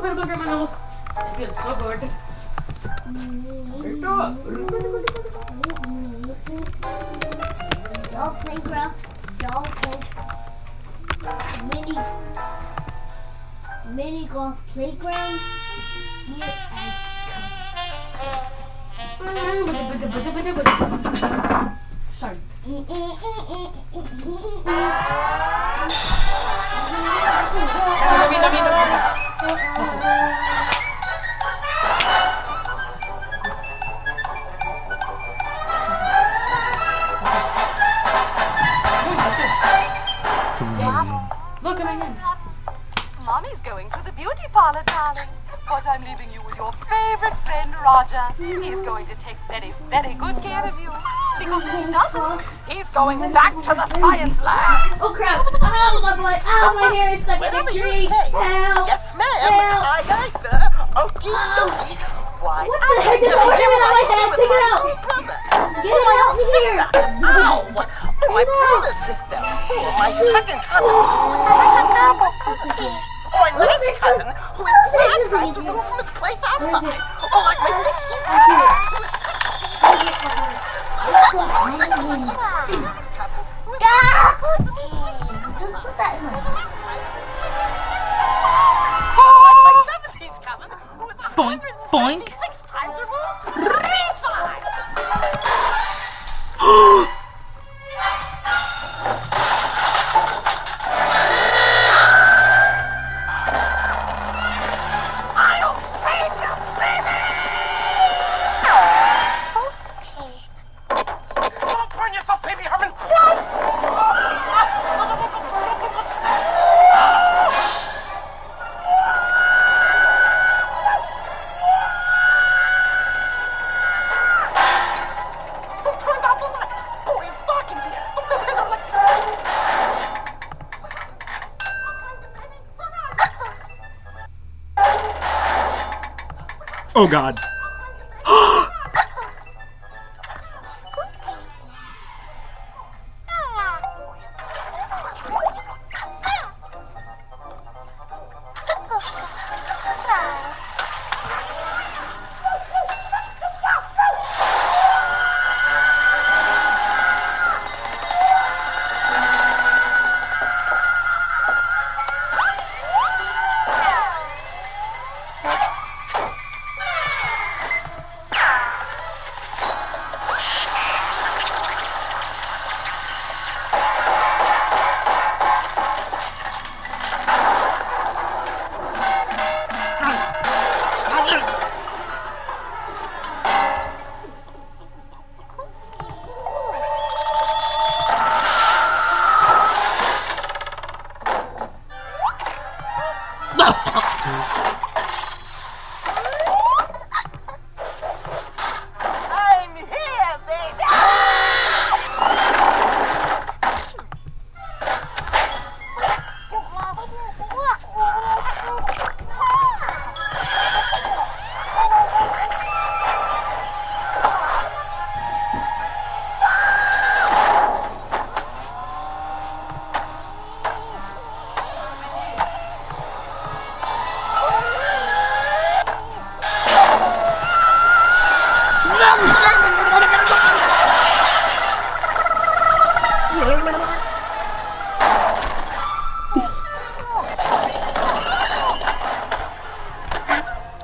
gonna look at my nose. It feels so good. Y'all playground. Y'all mini golf playground here at Shards. Look at my hand. Mommy's going to the beauty parlor, darling. But I'm leaving you with your favorite friend, Roger. He's going to take very, very good care of you. Because if he doesn't, he's going back to the science lab. Oh crap! Oh my boy! Oh my hair is stuck in a tree! Help! Yes, ma'am. Help! Aye, aye, sir. Okie dokie. Why? What the heck is ornament on my head? Take it out! Get it out of here! Ow! My brother, sister. Oh, my second cousin. Apple cookie. Oh, my last cousin, who is not trying to move from his place outside. Oh, like my Don't put that in my mouth. Boink, boink. Oh God.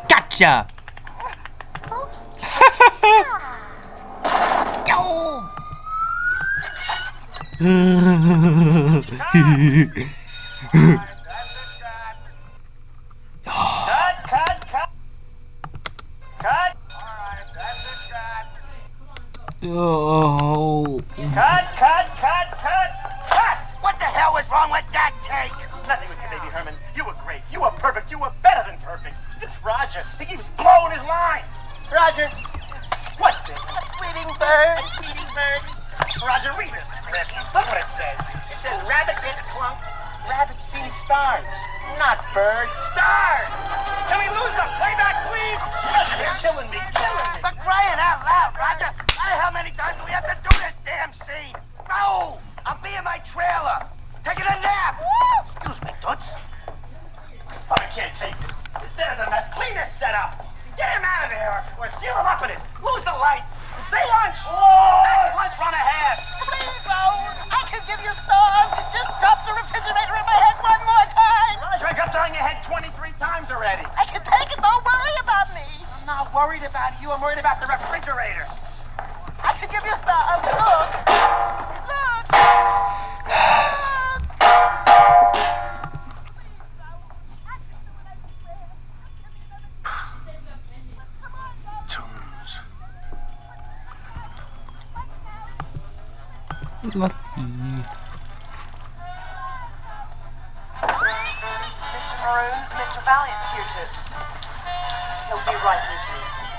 Gotcha! Oh. Cut! What the hell was wrong with that take? Nothing with you, baby Herman. You were great. You were perfect. You were better than perfect. This Roger, he keeps blowing his line. Roger, what's this? A tweeting bird. Roger, read this script. Look what it says. It says rabbit gets clunked, rabbit sees stars. Not birds, stars. Can we lose the playback, please? Roger, you're killing me. For crying out loud, Roger. How many times do we have to do this damn scene? No! I'll be in my trailer. Taking a nap. Excuse me, Toots. Oh, I can't take this. Is There's a mess. Clean this setup. Get him out of there, or seal him up in it. Lose the lights. Say lunch. That's lunch run ahead. Please, Raoul. I can give you stars. Just drop the refrigerator in my head one more time. Roger, I got on your head 23 times already. I can take it. Don't worry about me. I'm not worried about you. I'm worried about the refrigerator. I can give you stars. Look. Look. Tunes. Lucky. Mr. Maroon, Mr. Valiant's here too. He'll be right with you.